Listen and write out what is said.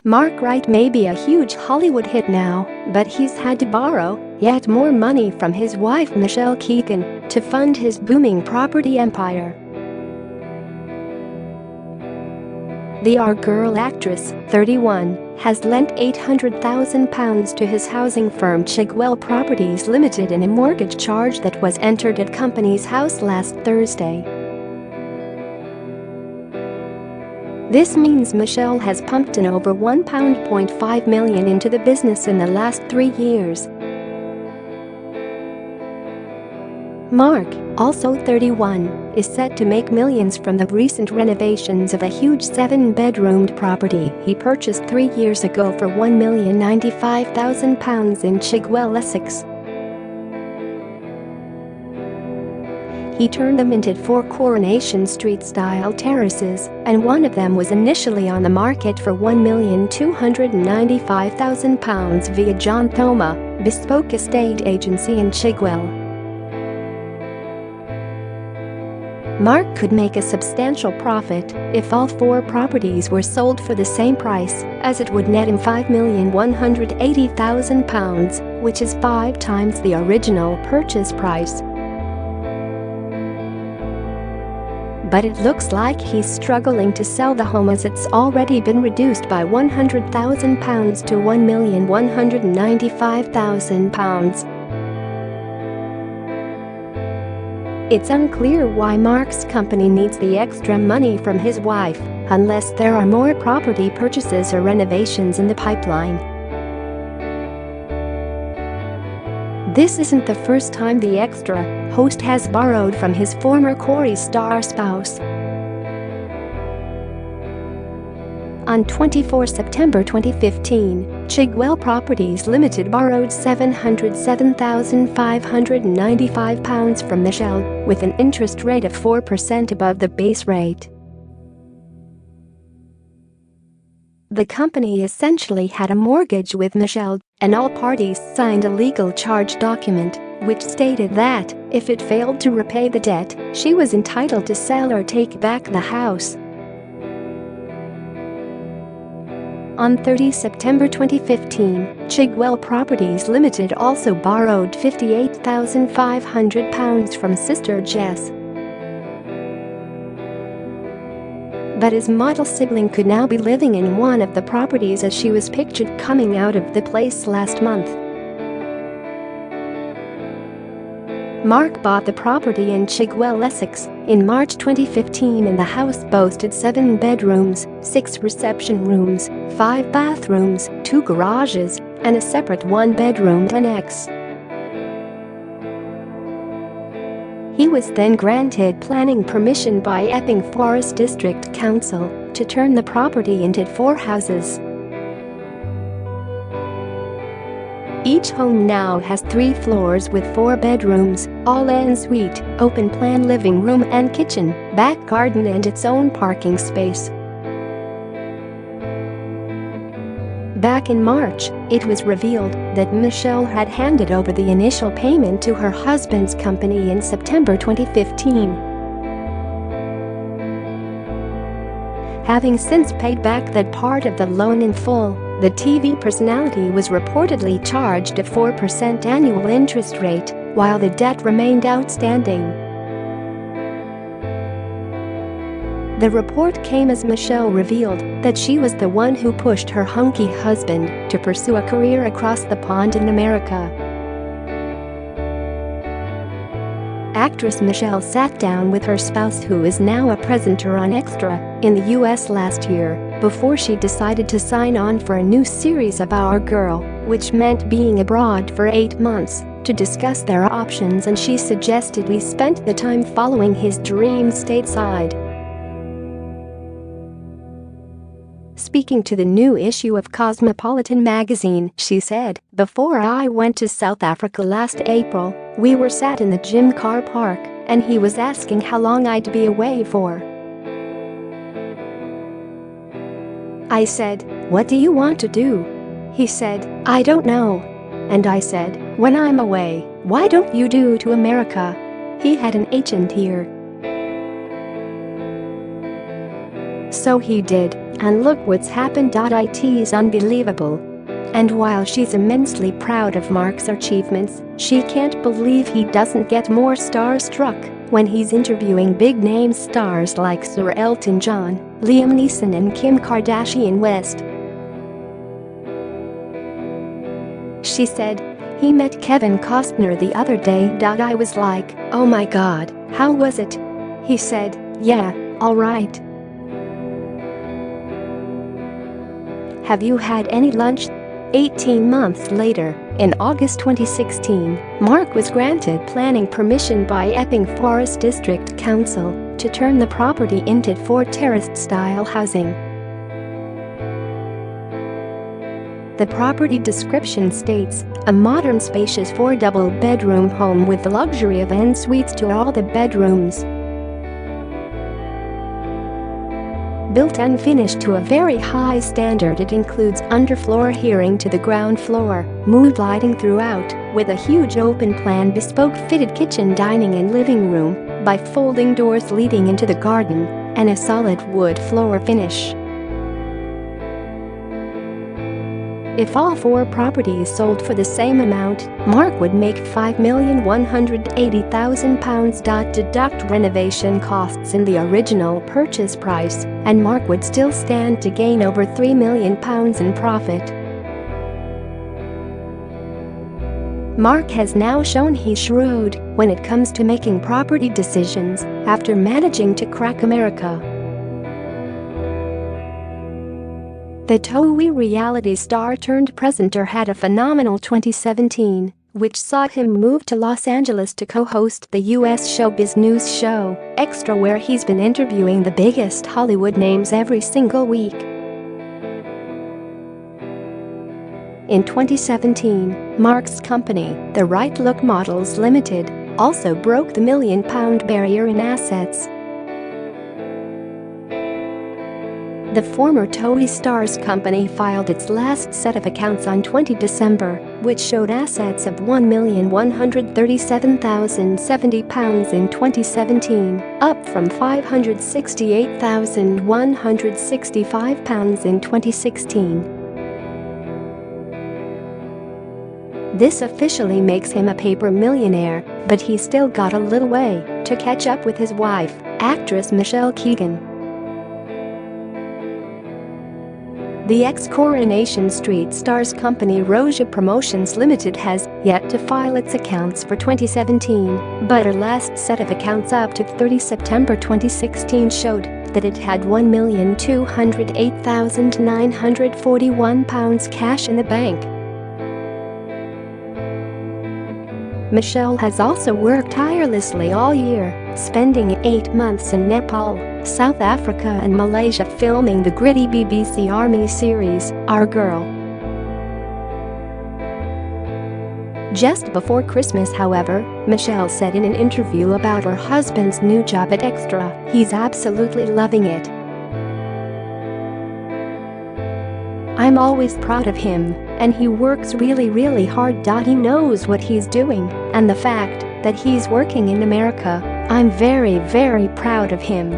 Mark Wright may be a huge Hollywood hit now, but he's had to borrow yet more money from his wife Michelle Keegan to fund his booming property empire. The our girl actress, 31, has lent £800,000 to his housing firm Chigwell Properties Ltd in a mortgage charge that was entered at company's house last Thursday. This means Michelle has pumped in over £1.5 million into the business in the last 3 years. Mark, also 31, is set to make millions from the recent renovations of a huge 7-bedroomed property he purchased 3 years ago for £1,095,000 in Chigwell, Essex. He turned them into 4 Coronation Street-style terraces, and one of them was initially on the market for £1,295,000 via Thoma, Bespoke estate agency in Chigwell. Mark could make a substantial profit if all 4 properties were sold for the same price, as it would net him £5,180,000, which is 5 times the original purchase price. But it looks like he's struggling to sell the home, as it's already been reduced by £100,000 to £1,195,000. It's unclear why Mark's company needs the extra money from his wife, unless there are more property purchases or renovations in the pipeline. This isn't the first time the extra host has borrowed from his former Corrie star spouse. On 24 September 2015, Chigwell Properties Ltd borrowed £707,595 from Michelle, with an interest rate of 4% above the base rate. The company essentially had a mortgage with Michelle, and all parties signed a legal charge document, which stated that, if it failed to repay the debt, she was entitled to sell or take back the house. On 30 September 2015, Chigwell Properties Ltd also borrowed £58,500 from sister Jess. But his model sibling could now be living in one of the properties, as she was pictured coming out of the place last month. Mark bought the property in Chigwell, Essex, in March 2015, and the house boasted 7 bedrooms, 6 reception rooms, 5 bathrooms, 2 garages, and a separate 1-bedroom annex. He was then granted planning permission by Epping Forest District Council to turn the property into 4 houses. Each home now has 3 floors with 4 bedrooms, all en suite, open-plan living room and kitchen, back garden and its own parking space. Back in March, it was revealed that Michelle had handed over the initial payment to her husband's company in September 2015. Having since paid back that part of the loan in full, the TV personality was reportedly charged a 4% annual interest rate, while the debt remained outstanding. The report came as Michelle revealed that she was the one who pushed her hunky husband to pursue a career across the pond in America. Actress Michelle sat down with her spouse, who is now a presenter on Extra, in the US last year, before she decided to sign on for a new series of Our Girl, which meant being abroad for 8 months, to discuss their options, and she suggested we spent the time following his dream stateside. Speaking to the new issue of Cosmopolitan magazine, she said, "Before I went to South Africa last April, we were sat in the gym car park, and he was asking how long I'd be away for. I said, 'What do you want to do?' He said, 'I don't know.' And I said, 'When I'm away, why don't you do to America?' He had an agent here. So he did, And look what's happened. It is unbelievable. And while she's immensely proud of Mark's achievements, she can't believe he doesn't get more starstruck when he's interviewing big-name stars like Sir Elton John, Liam Neeson and Kim Kardashian West. She said, "He met Kevin Costner the other day. I was like, oh my god, how was it?" He said, "Yeah, all right." Have you had any lunch? 18 months later, in August 2016, Mark was granted planning permission by Epping Forest District Council to turn the property into terrace-style housing. The property description states, a modern spacious 4-double-bedroom home with the luxury of en suites to all the bedrooms. Built and finished to a very high standard, it includes underfloor heating to the ground floor, mood lighting throughout, with a huge open-plan bespoke fitted kitchen, dining and living room, bifolding doors leading into the garden, and a solid wood floor finish. If all 4 properties sold for the same amount, Mark would make £5,180,000. Deduct renovation costs in the original purchase price, and Mark would still stand to gain over £3 million in profit. Mark has now shown he's shrewd when it comes to making property decisions after managing to crack America. The TOE reality star turned presenter had a phenomenal 2017, which saw him move to Los Angeles to co-host the US showbiz news show, Extra, where he's been interviewing the biggest Hollywood names every single week. In 2017, Mark's company, The Right Look Models Limited, also broke the £1 million barrier in assets. The former TOE star's company filed its last set of accounts on 20 December, which showed assets of £1,137,070 in 2017, up from £568,165 in 2016. This officially makes him a paper millionaire, but he's still got a little way to catch up with his wife, actress Michelle Keegan. The ex-Coronation Street star's company Roja Promotions Limited has yet to file its accounts for 2017, but her last set of accounts up to 30 September 2016 showed that it had £1,208,941 cash in the bank. Michelle has also worked tirelessly all year, spending 8 months in Nepal, South Africa and Malaysia filming the gritty BBC Army series, Our Girl. Just before Christmas, however, Michelle said in an interview about her husband's new job at Extra, he's absolutely loving it. I'm always proud of him, and he works really hard. He knows what he's doing, and the fact that he's working in America, I'm very proud of him.